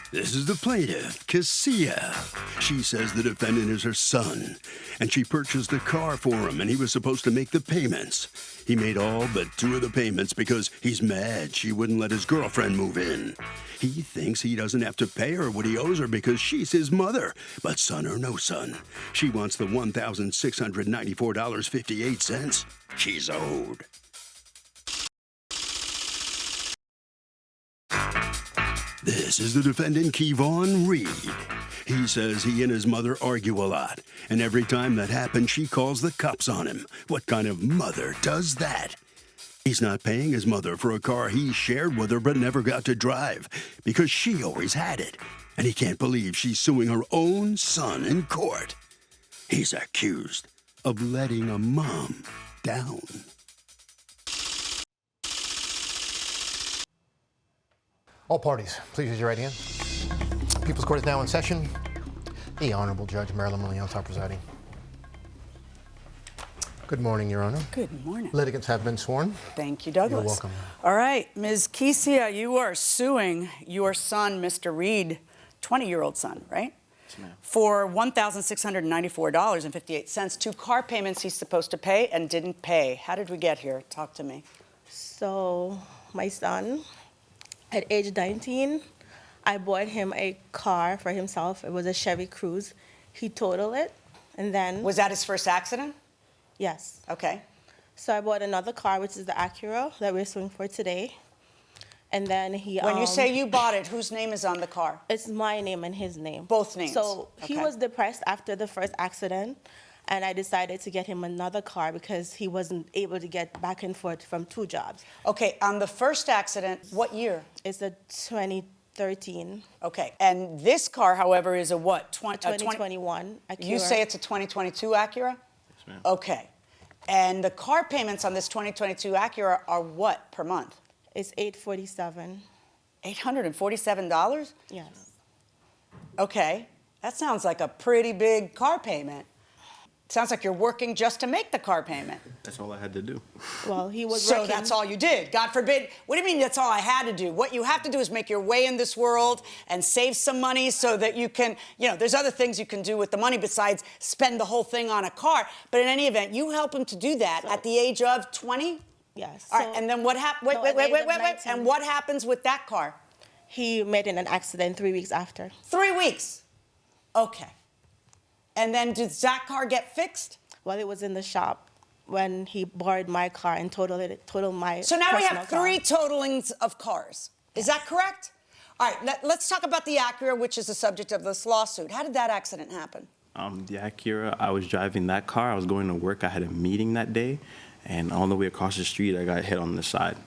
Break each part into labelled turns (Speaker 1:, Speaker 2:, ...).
Speaker 1: This is the plaintiff, Cassia. She says the defendant is her son, and she purchased the car for him, and he was supposed to make the payments. He made all but 2 of the payments because he's mad she wouldn't let his girlfriend move in. He thinks he doesn't have to pay her what he owes her because she's his mother. But son or no son, she wants the $1,694.58 she's owed. This is the defendant, Kevon Reed. He says he and his mother argue a lot, and every time that happens, she calls the cops on him. What kind of mother does that? He's not paying his mother for a car he shared with her but never got to drive because she always had it, and he can't believe she's suing her own son in court. He's accused of letting a mom down.
Speaker 2: All parties, please raise your right hand. People's Court is now in session. The Honorable Judge Marilyn Mulliosa presiding. Good morning, Your Honor.
Speaker 3: Good morning.
Speaker 2: Litigants have been sworn.
Speaker 3: Thank you, Douglas.
Speaker 2: You're welcome.
Speaker 3: All right, Ms. Cassia, you are suing your son, Mr. Reed, 20-year-old son, right?
Speaker 4: Yes, ma'am.
Speaker 3: For $1,694.58, 2 car payments he's supposed to pay and didn't pay. How did we get here? Talk to me.
Speaker 5: So, my son, at age 19, I bought him a car for himself. It was a Chevy Cruze. He totaled it, and then...
Speaker 3: Was that his first accident?
Speaker 5: Yes.
Speaker 3: Okay.
Speaker 5: So I bought another car, which is the Acura that we're suing for today. And then he...
Speaker 3: When you say you bought it, whose name is on the car?
Speaker 5: It's my name and his name.
Speaker 3: Both names?
Speaker 5: So he
Speaker 3: Okay.
Speaker 5: was depressed after the first accident, and I decided to get him another car because he wasn't able to get back and forth from 2 jobs.
Speaker 3: Okay, on the first accident, what year?
Speaker 5: It's a 2013.
Speaker 3: Okay, and this car, however, is a what?
Speaker 5: 2021 Acura.
Speaker 3: You say it's a 2022 Acura?
Speaker 4: Yes, ma'am.
Speaker 3: Okay. And the car payments on this 2022 Acura are what per month?
Speaker 5: It's $847.
Speaker 3: $847?
Speaker 5: Yes.
Speaker 3: Okay. That sounds like a pretty big car payment. Sounds like you're working just to make the car payment.
Speaker 4: That's all I had to do.
Speaker 5: Well, he was
Speaker 3: So
Speaker 5: working.
Speaker 3: that's all you did. God forbid. What do you mean that's all I had to do? What you have to do is make your way in this world and save some money so that you can, there's other things you can do with the money besides spend the whole thing on a car. But in any event, you help him to do that at the age of 20?
Speaker 5: Yes.
Speaker 3: All right, and then what happens?
Speaker 5: No, at the age of
Speaker 3: Wait.
Speaker 5: 19.
Speaker 3: And what happens with that car?
Speaker 5: He met in an accident 3 weeks after.
Speaker 3: 3 weeks. Okay. And then does that car get fixed?
Speaker 5: Well, it was in the shop when he borrowed my car and totaled my
Speaker 3: So now we
Speaker 5: personal
Speaker 3: have
Speaker 5: car.
Speaker 3: 3 totalings of cars. Is that correct? All right, let's talk about the Acura, which is the subject of this lawsuit. How did that accident happen?
Speaker 4: The Acura, I was driving that car. I was going to work. I had a meeting that day. And on the way across the street, I got hit on the side.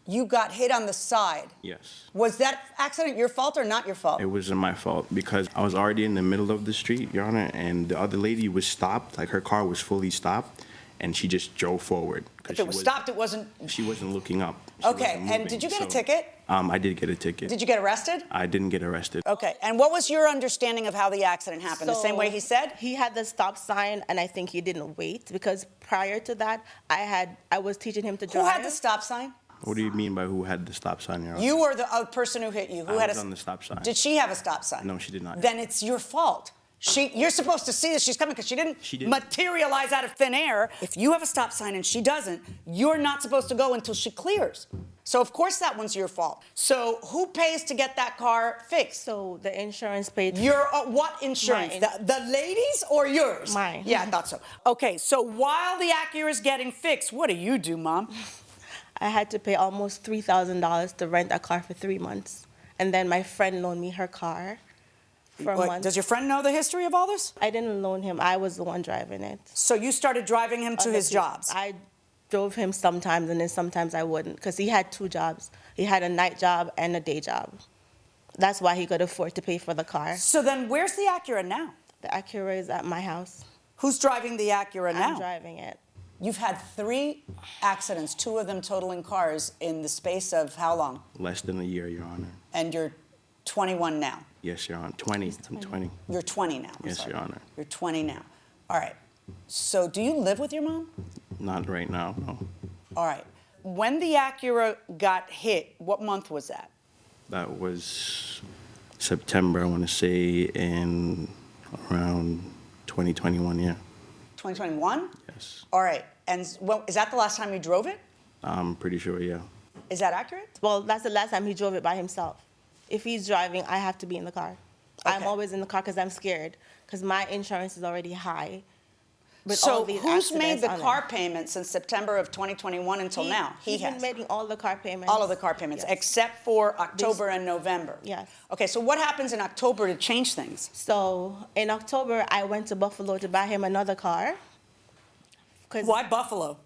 Speaker 3: You got hit on the side.
Speaker 4: Yes.
Speaker 3: Was that accident your fault or not your fault?
Speaker 4: It wasn't my fault because I was already in the middle of the street, Your Honor, and the other lady was stopped, like her car was fully stopped, and she just drove forward.
Speaker 3: If it was stopped, it wasn't...
Speaker 4: She wasn't looking up. She
Speaker 3: Okay,
Speaker 4: wasn't
Speaker 3: and
Speaker 4: moving,
Speaker 3: did you get a
Speaker 4: so,
Speaker 3: ticket?
Speaker 4: I did get a ticket.
Speaker 3: Did you get arrested?
Speaker 4: I didn't get arrested.
Speaker 3: Okay, and what was your understanding of how the accident happened? The same way he said?
Speaker 5: He had the stop sign, and I think he didn't wait because prior to that, I was teaching him to drive.
Speaker 3: Who had the stop sign?
Speaker 4: What do you mean by who had the stop sign, Your Honor?
Speaker 3: You or the person who hit you? Who
Speaker 4: I
Speaker 3: had
Speaker 4: was on the stop sign.
Speaker 3: Did she have a stop sign?
Speaker 4: No, she did not.
Speaker 3: Then it's your fault. You're supposed to see that she's coming because she didn't materialize out of thin air. If you have a stop sign and she doesn't, you're not supposed to go until she clears. So of course that one's your fault. So who pays to get that car fixed?
Speaker 5: So the insurance paid.
Speaker 3: Your what insurance?
Speaker 5: Mine.
Speaker 3: The ladies or yours?
Speaker 5: Mine.
Speaker 3: Yeah, I thought so. Okay, so while the Acura is getting fixed, what do, Mom?
Speaker 5: I had to pay almost $3,000 to rent a car for 3 months. And then my friend loaned me her car for a month.
Speaker 3: Does your friend know the history of all this?
Speaker 5: I didn't loan him. I was the one driving it.
Speaker 3: So you started driving him to his jobs?
Speaker 5: I drove him sometimes, and then sometimes I wouldn't, because he had 2 jobs. He had a night job and a day job. That's why he could afford to pay for the car.
Speaker 3: So then where's the Acura now?
Speaker 5: The Acura is at my house.
Speaker 3: Who's driving the Acura now?
Speaker 5: I'm driving it.
Speaker 3: You've had 3 accidents, 2 of them totaling cars, in the space of how long?
Speaker 4: Less than a year, Your Honor.
Speaker 3: And you're 21 now?
Speaker 4: Yes, Your Honor. 20. I'm 20.
Speaker 3: You're 20 now. I'm
Speaker 4: Yes,
Speaker 3: sorry.
Speaker 4: Your Honor.
Speaker 3: You're 20 now. All right. So do you live with your mom?
Speaker 4: Not right now, no.
Speaker 3: All right. When the Acura got hit, what month was that?
Speaker 4: That was September, I want to say, in around 2021, yeah.
Speaker 3: 2021?
Speaker 4: Yes.
Speaker 3: All right. And is that the last time you drove it?
Speaker 4: I'm pretty sure, yeah.
Speaker 3: Is that accurate?
Speaker 5: Well, that's the last time he drove it by himself. If he's driving, I have to be in the car. I'm
Speaker 3: Okay.
Speaker 5: always in the car because I'm scared, because my insurance is already high. With
Speaker 3: So
Speaker 5: all these
Speaker 3: who's made
Speaker 5: accidents
Speaker 3: the
Speaker 5: on it.
Speaker 3: car payment since September of 2021 until now?
Speaker 5: He's been
Speaker 3: has.
Speaker 5: making all the car payments.
Speaker 3: All of the car payments,
Speaker 5: Yes.
Speaker 3: except for October and November.
Speaker 5: Yes.
Speaker 3: Okay, so what happens in October to change things?
Speaker 5: So in October, I went to Buffalo to buy him another car.
Speaker 3: Why Buffalo?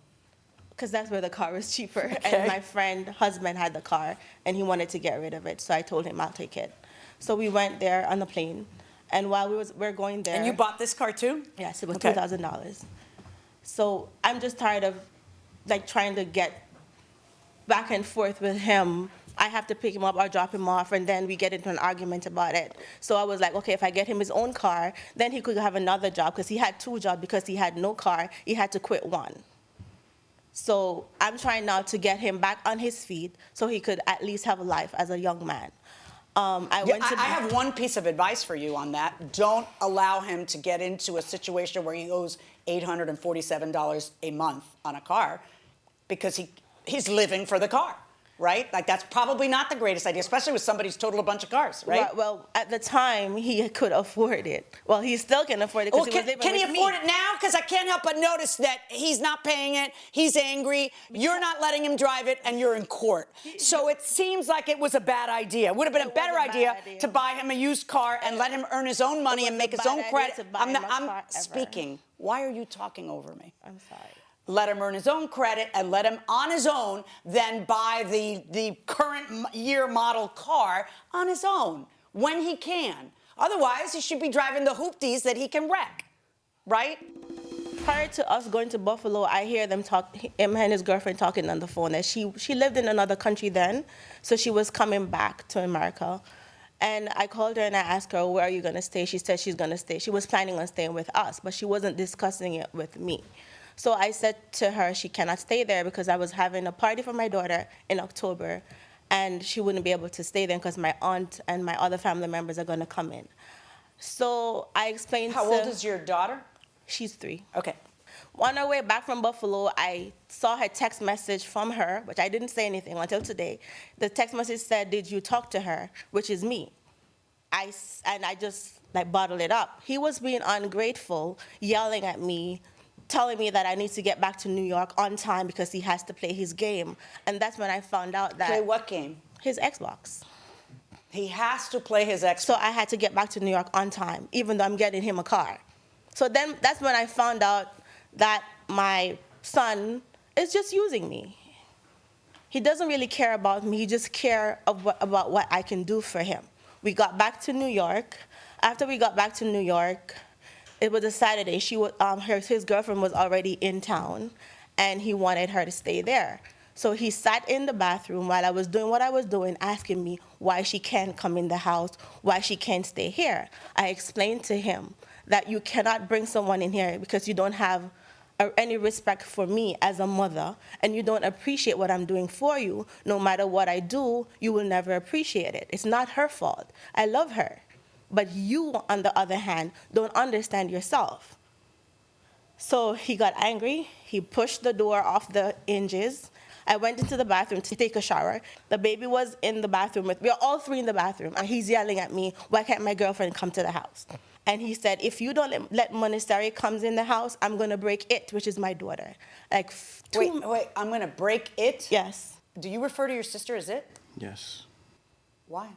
Speaker 5: Because that's where the car was cheaper.
Speaker 3: Okay.
Speaker 5: And my friend husband had the car, and he wanted to get rid of it. So I told him I'll take it. So we went there on the plane, and while we're going there.
Speaker 3: And you bought this car too?
Speaker 5: Yes, it was
Speaker 3: Okay.
Speaker 5: $2,000. So I'm just tired of like trying to get back and forth with him. I have to pick him up or drop him off, and then we get into an argument about it. So I was like, okay, if I get him his own car, then he could have another job, because he had 2 jobs because he had no car. He had to quit one. So I'm trying now to get him back on his feet so he could at least have a life as a young man. I
Speaker 3: have one piece of advice for you on that. Don't allow him to get into a situation where he owes $847 a month on a car, because he's living for the car, right? Like, that's probably not the greatest idea, especially with somebody who's totaled a bunch of cars, right?
Speaker 5: Well, at the time, he could afford it. Well, he still can afford it because he was living
Speaker 3: Can he
Speaker 5: with me.
Speaker 3: afford it now? Because I can't help but notice that he's not paying it. He's angry. You're not letting him drive it, and you're in court. So it seems like it was a bad idea. It would have been a better idea to buy him a used car and let him earn his own money and make his own credit. I'm speaking. Why are you talking over me?
Speaker 5: I'm sorry.
Speaker 3: Let him earn his own credit and let him on his own then buy the current year model car on his own when he can. Otherwise, he should be driving the hoopties that he can wreck, right?
Speaker 5: Prior to us going to Buffalo, I hear them talk, him and his girlfriend talking on the phone. And she lived in another country then, so she was coming back to America. And I called her and I asked her, where are you going to stay? She said she's going to stay. She was planning on staying with us, but she wasn't discussing it with me. So I said to her she cannot stay there because I was having a party for my daughter in October, and she wouldn't be able to stay there because my aunt and my other family members are going to come in. So I explained
Speaker 3: How old is your daughter?
Speaker 5: She's 3.
Speaker 3: Okay.
Speaker 5: On our way back from Buffalo, I saw her text message from her, which I didn't say anything until today. The text message said, did you talk to her, which is me. I just like bottled it up. He was being ungrateful, yelling at me, telling me that I need to get back to New York on time because he has to play his game. And that's when I found out that...
Speaker 3: Play what game?
Speaker 5: His Xbox.
Speaker 3: He has to play his Xbox.
Speaker 5: So I had to get back to New York on time, even though I'm getting him a car. So then that's when I found out that my son is just using me. He doesn't really care about me. He just cares about what I can do for him. We got back to New York. After we got back to New York, it was a Saturday. His girlfriend was already in town, and he wanted her to stay there. So he sat in the bathroom while I was doing what I was doing, asking me why she can't come in the house, why she can't stay here. I explained to him that you cannot bring someone in here because you don't have any respect for me as a mother, and you don't appreciate what I'm doing for you. No matter what I do, you will never appreciate it. It's not her fault. I love her. But you, on the other hand, don't understand yourself. So he got angry. He pushed the door off the hinges. I went into the bathroom to take a shower. The baby was in the bathroom. We are all 3 in the bathroom. And he's yelling at me, why can't my girlfriend come to the house? And he said, if you don't let Monastery comes in the house, I'm going to break it, which is my daughter. Like
Speaker 3: Wait, I'm going to break it?
Speaker 5: Yes.
Speaker 3: Do you refer to your sister as it?
Speaker 4: Yes.
Speaker 3: Why?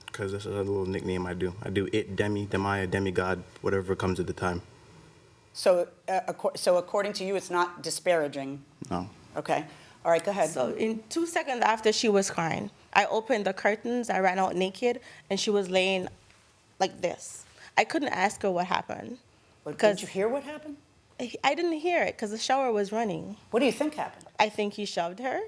Speaker 4: Because that's a little nickname I do. I do it, demia, demigod, whatever comes at the time.
Speaker 3: So, according to you, it's not disparaging?
Speaker 4: No.
Speaker 3: Okay. All right, go ahead.
Speaker 5: So in 2 seconds after she was crying, I opened the curtains, I ran out naked, and she was laying like this. I couldn't ask her what happened.
Speaker 3: Did you hear what happened?
Speaker 5: I didn't hear it because the shower was running.
Speaker 3: What do you think happened?
Speaker 5: I think he shoved her.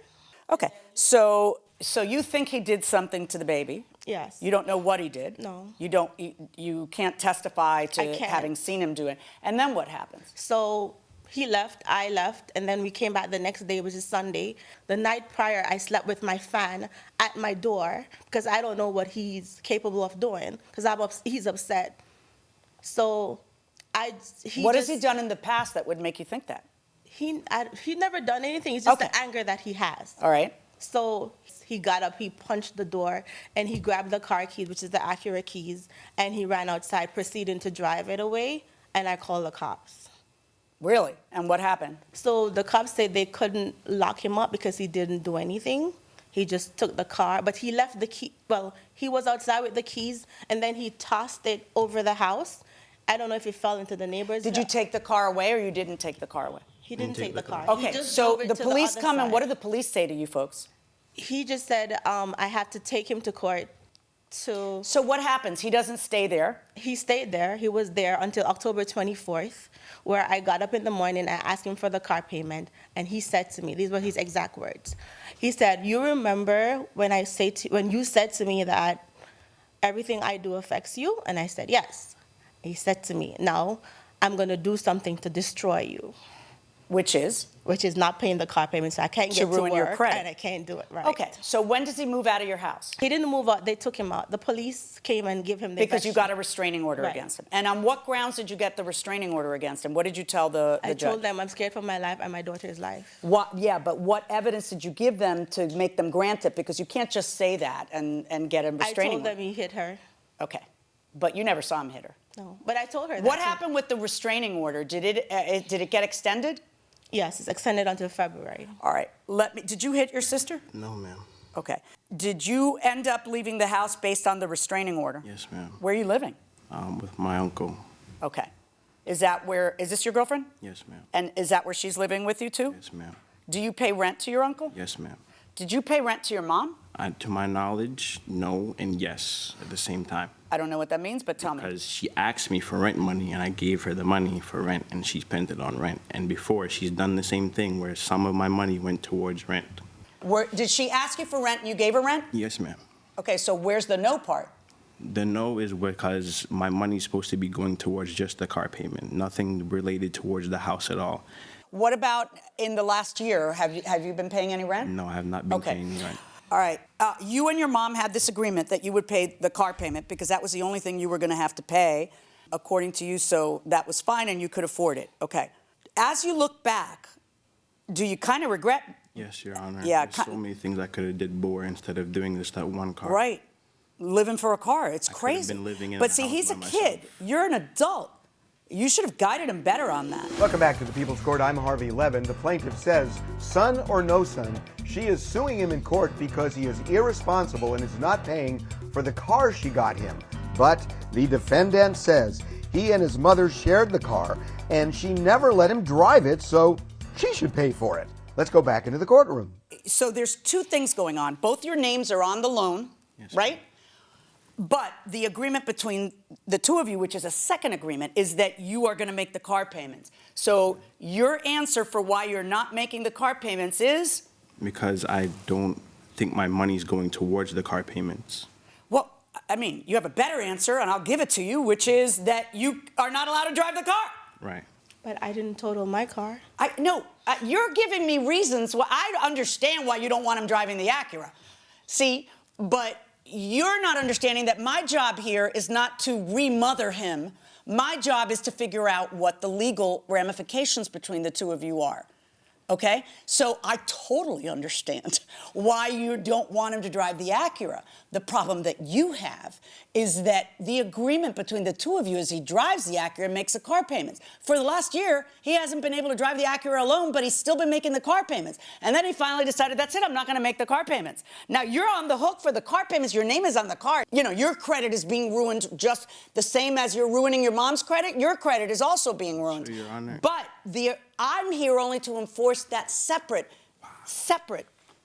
Speaker 3: Okay, so you think he did something to the baby?
Speaker 5: Yes.
Speaker 3: You don't know what he did?
Speaker 5: No.
Speaker 3: You can't testify to
Speaker 5: I can't.
Speaker 3: having seen him do it. And then what happens?
Speaker 5: So He left, I left, and then we came back the next day, which is Sunday. The night prior, I slept with my fan at my door because I don't know what he's capable of doing because he's upset. So
Speaker 3: what has he done in the past that would make you think that?
Speaker 5: He never done anything. It's just
Speaker 3: Okay.
Speaker 5: the anger that he has.
Speaker 3: All right.
Speaker 5: So he got up, he punched the door, and he grabbed the car keys, which is the Acura keys, and he ran outside, proceeding to drive it away, and I called the cops.
Speaker 3: Really? And what happened?
Speaker 5: So the cops said they couldn't lock him up because he didn't do anything. He just took the car, but he left the key. Well, he was outside with the keys, and then he tossed it over the house. I don't know if it fell into the neighbor's.
Speaker 3: Did you take the car away or you didn't take the car away?
Speaker 5: He didn't take the car.
Speaker 3: Okay,
Speaker 5: He just
Speaker 3: so
Speaker 5: drove it
Speaker 3: the
Speaker 5: to
Speaker 3: police
Speaker 5: other
Speaker 3: come and what
Speaker 5: side.
Speaker 3: did the police say to you folks?
Speaker 5: He just said, I have to take him to court to...
Speaker 3: So what happens? He doesn't stay there.
Speaker 5: He stayed there. He was there until October 24th, where I got up in the morning, I asked him for the car payment, and he said to me, these were his exact words. He said, you remember when you said to me that everything I do affects you? And I said, yes. He said to me, now I'm going to do something to destroy you.
Speaker 3: Which is?
Speaker 5: Which is not paying the car payment, so I can't get to
Speaker 3: ruin your
Speaker 5: work,
Speaker 3: credit.
Speaker 5: and I can't do it right.
Speaker 3: Okay, so when does he move out of your house?
Speaker 5: He didn't move out. They took him out. The police came and gave him the
Speaker 3: Because you got a restraining order
Speaker 5: Right.
Speaker 3: against him. And on what grounds did you get the restraining order against him? What did you tell the
Speaker 5: I
Speaker 3: judge?
Speaker 5: told them I'm scared for my life and my daughter's life.
Speaker 3: Yeah, but what evidence did you give them to make them grant it? Because you can't just say that and get a
Speaker 5: I
Speaker 3: restraining
Speaker 5: told them
Speaker 3: order.
Speaker 5: he hit her.
Speaker 3: Okay, but you never saw him hit her.
Speaker 5: No, but I told her that.
Speaker 3: What happened with the restraining order? Did it get extended?
Speaker 5: Yes, it's extended until February.
Speaker 3: All right, did you hit your sister?
Speaker 4: No, ma'am.
Speaker 3: Okay. Did you end up leaving the house based on the restraining order?
Speaker 4: Yes, ma'am.
Speaker 3: Where are you living?
Speaker 4: With my uncle.
Speaker 3: Okay. Is this your girlfriend?
Speaker 4: Yes, ma'am.
Speaker 3: And is that where she's living with you too?
Speaker 4: Yes, ma'am.
Speaker 3: Do you pay rent to your uncle?
Speaker 4: Yes, ma'am.
Speaker 3: Did you pay rent to your mom?
Speaker 4: To my knowledge, no and yes at the same time.
Speaker 3: I don't know what that means, but tell me.
Speaker 4: Because she asked me for rent money, and I gave her the money for rent, and she spent it on rent. And before, she's done the same thing, where some of my money went towards rent.
Speaker 3: Did she ask you for rent and you gave her rent?
Speaker 4: Yes, ma'am.
Speaker 3: Okay, so where's the no part?
Speaker 4: The no is because my money's supposed to be going towards just the car payment, nothing related towards the house at all.
Speaker 3: What about in the last year? Have you been paying any rent?
Speaker 4: No, I have not been paying any rent.
Speaker 3: All right. You and your mom had this agreement that you would pay the car payment because that was the only thing you were going to have to pay, according to you, so that was fine and you could afford it. Okay. As you look back, do you kind of regret?
Speaker 4: Yes, Your Honor.
Speaker 3: Yeah,
Speaker 4: There's so many things I could have did more instead of doing this, that one car.
Speaker 3: Right. Living for a car. It's
Speaker 4: I could
Speaker 3: crazy.
Speaker 4: have been living in
Speaker 3: but
Speaker 4: a
Speaker 3: see,
Speaker 4: house
Speaker 3: he's a
Speaker 4: by
Speaker 3: kid.
Speaker 4: myself.
Speaker 3: You're an adult. You should have guided him better on that.
Speaker 6: Welcome back to the People's Court. I'm Harvey Levin. The plaintiff says, son or no son, she is suing him in court because he is irresponsible and is not paying for the car she got him. But the defendant says he and his mother shared the car and she never let him drive it, so she should pay for it. Let's go back into the courtroom.
Speaker 3: So there's two things going on. Both your names are on the loan,
Speaker 4: Yes.
Speaker 3: right? But the agreement between the two of you, which is a second agreement, is that you are going to make the car payments. So your answer for why you're not making the car payments is?
Speaker 4: Because I don't think my money's going towards the car payments.
Speaker 3: Well, I mean, you have a better answer, and I'll give it to you, which is that you are not allowed to drive the car.
Speaker 4: Right.
Speaker 5: But I didn't total my car.
Speaker 3: No, you're giving me reasons why I understand why you don't want him driving the Acura. See, but you're not understanding that my job here is not to remother him. My job is to figure out what the legal ramifications between the two of you are. Okay? So I totally understand why you don't want him to drive the Acura. The problem that you have is that the agreement between the two of you is he drives the Acura and makes the car payments. For the last year, he hasn't been able to drive the Acura alone, but he's still been making the car payments. And then he finally decided, that's it, I'm not going to make the car payments. Now, you're on the hook for the car payments. Your name is on the car. You know, your credit is being ruined just the same as you're ruining your mom's credit. Your credit is also being ruined.
Speaker 4: So, Your Honor.
Speaker 3: But I'm here only to enforce that separate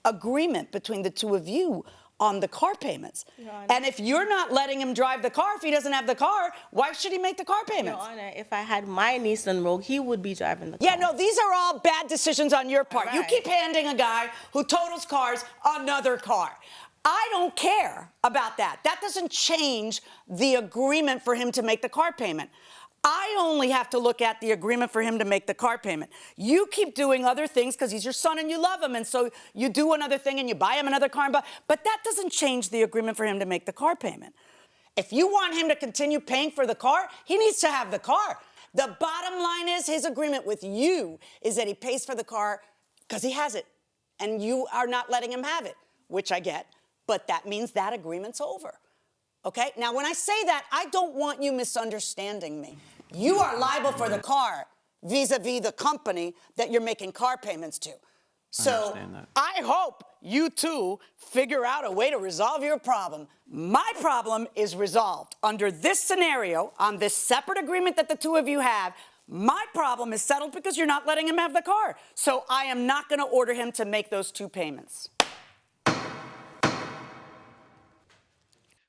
Speaker 3: agreement between the two of you on the car payments. And if you're not letting him drive the car, if he doesn't have the car, why should he make the car payments?
Speaker 5: Your Honor, if I had my Nissan Rogue, he would be driving the car.
Speaker 3: Yeah, no, these are all bad decisions on your part. You
Speaker 5: Right.
Speaker 3: keep handing a guy who totals cars another car. I don't care about that. That doesn't change the agreement for him to make the car payment. I only have to look at the agreement for him to make the car payment. You keep doing other things because he's your son and you love him, and so you do another thing and you buy him another car, but that doesn't change the agreement for him to make the car payment. If you want him to continue paying for the car, he needs to have the car. The bottom line is his agreement with you is that he pays for the car because he has it, and you are not letting him have it, which I get, but that means that agreement's over. Okay? Now, when I say that, I don't want you misunderstanding me. You are liable for the car vis-a-vis the company that you're making car payments to. So I hope you two figure out a way to resolve your problem. My problem is resolved. Under this scenario, on this separate agreement that the two of you have, my problem is settled because you're not letting him have the car. So I am not going to order him to make those two payments.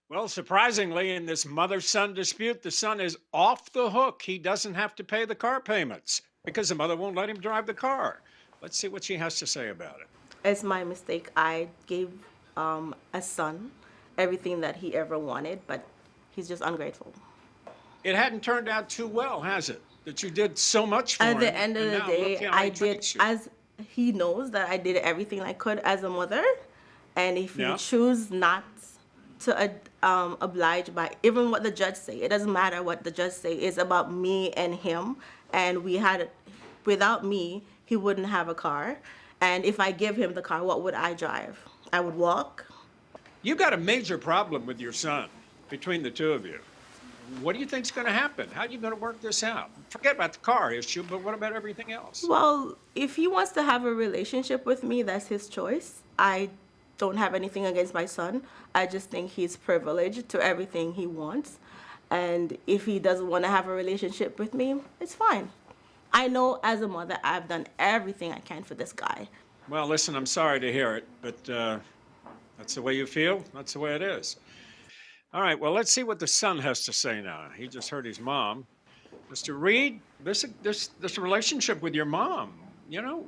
Speaker 7: Well, surprisingly, in this mother-son dispute, the son is off the hook. He doesn't have to pay the car payments because the mother won't let him drive the car. Let's see what she has to say about it.
Speaker 5: It's my mistake. I gave a son everything that he ever wanted, but he's just ungrateful.
Speaker 7: It hadn't turned out too well, has it? That you did so much for him.
Speaker 5: At the end of the
Speaker 7: now
Speaker 5: day,
Speaker 7: look how
Speaker 5: I
Speaker 7: he
Speaker 5: did,
Speaker 7: treats you.
Speaker 5: as he knows that I did everything I could as a mother, and if
Speaker 7: Yeah.
Speaker 5: you choose not to oblige by even what the judge say, it doesn't matter what the judge say. It's about me and him, and without me, he wouldn't have a car. And if I give him the car, what would I drive? I would walk.
Speaker 7: You got a major problem with your son between the two of you. What do you think's going to happen? How are you going to work this out? Forget about the car issue, but what about everything else?
Speaker 5: Well, if he wants to have a relationship with me, that's his choice. I don't have anything against my son. I just think he's privileged to everything he wants. And if he doesn't want to have a relationship with me, it's fine. I know as a mother, I've done everything I can for this guy.
Speaker 7: Well, listen, I'm sorry to hear it, but that's the way you feel. That's the way it is. All right, well, let's see what the son has to say now. He just heard his mom. Mr. Reed, this relationship with your mom, you know,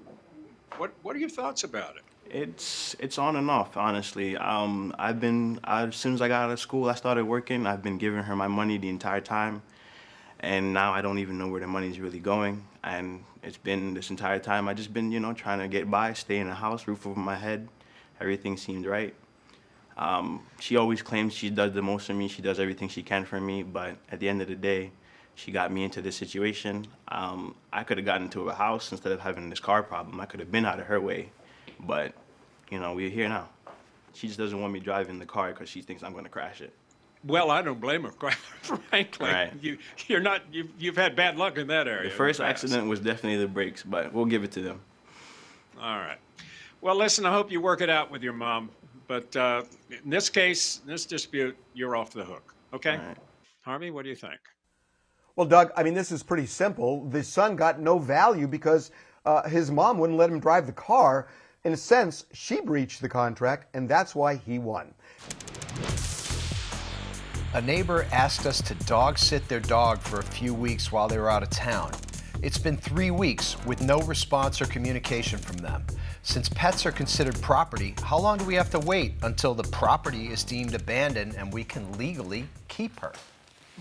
Speaker 7: what are your thoughts about it?
Speaker 4: It's on and off, honestly. As soon as I got out of school, I started working. I've been giving her my money the entire time. And now I don't even know where the money's really going. And it's been this entire time, I've just been, trying to get by, stay in the house, roof over my head. Everything seemed right. She always claims she does the most for me. She does everything she can for me. But at the end of the day, she got me into this situation. I could have gotten into a house instead of having this car problem. I could have been out of her way. But, we're here now. She just doesn't want me driving the car because she thinks I'm going to crash it.
Speaker 7: Well, I don't blame her, quite frankly.
Speaker 4: Right.
Speaker 7: You've had bad luck in that area.
Speaker 4: The first
Speaker 7: in the past.
Speaker 4: accident was definitely the brakes, but we'll give it to them.
Speaker 7: All right. Well, listen, I hope you work it out with your mom. But in this case, in this dispute, you're off the hook. Okay?
Speaker 4: All right.
Speaker 7: Harvey, what do you think?
Speaker 6: Well, Doug, I mean, this is pretty simple. The son got no value because his mom wouldn't let him drive the car. In a sense, she breached the contract, and that's why he won.
Speaker 8: A neighbor asked us to dog sit their dog for a few weeks while they were out of town. It's been 3 weeks with no response or communication from them. Since pets are considered property, how long do we have to wait until the property is deemed abandoned and we can legally keep her?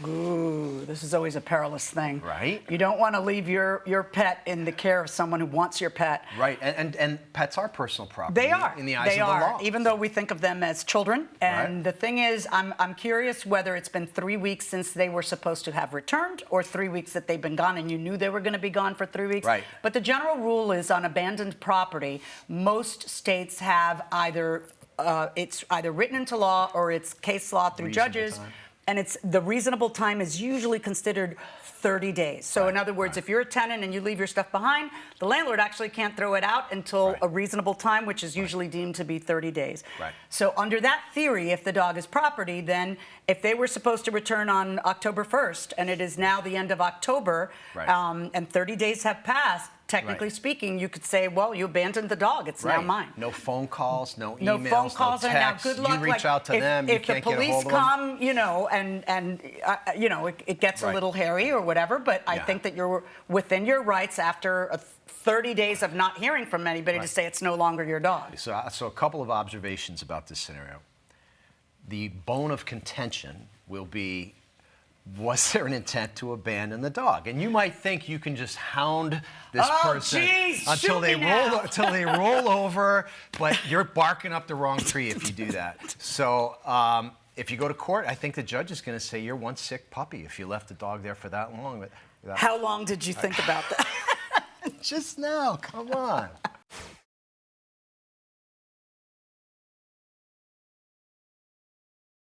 Speaker 3: Ooh, this is always a perilous thing.
Speaker 8: Right.
Speaker 3: You don't want to leave your pet in the care of someone who wants your pet.
Speaker 8: Right, and pets are personal property.
Speaker 3: They are.
Speaker 8: In the eyes of the law.
Speaker 3: Even though we think of them as children. And
Speaker 8: Right.
Speaker 3: the thing is, I'm curious whether it's been 3 weeks since they were supposed to have returned or 3 weeks that they've been gone and you knew they were going to be gone for 3 weeks.
Speaker 8: Right.
Speaker 3: But the general rule is on abandoned property, most states have it's either written into law or it's case law through
Speaker 8: Reasonable
Speaker 3: judges.
Speaker 8: time.
Speaker 3: And the reasonable time is usually considered 30 days. So in other words, if you're a tenant and you leave your stuff behind, the landlord actually can't throw it out until a reasonable time, which is usually deemed to be 30 days.
Speaker 8: Right.
Speaker 3: So under that theory, if the dog is property, then if they were supposed to return on October 1st and it is now the end of October, and 30 days have passed, technically speaking, you could say, well, you abandoned the dog. It's now mine.
Speaker 8: No phone calls, no emails,
Speaker 3: No phone calls,
Speaker 8: no
Speaker 3: and now
Speaker 8: texts.
Speaker 3: good luck.
Speaker 8: You reach out to them, you can't get a hold of them.
Speaker 3: If the police come, it gets a little hairy or whatever, but I think that you're within your rights after 30 days of not hearing from anybody to say it's no longer your dog.
Speaker 8: So a couple of observations about this scenario. The bone of contention will be was there an intent to abandon the dog? And you might think you can just hound this person until they roll over, but you're barking up the wrong tree if you do that. So if you go to court, I think the judge is going to say you're one sick puppy if you left the dog there for that long.
Speaker 3: How long did you think about that?
Speaker 8: Just now, come on.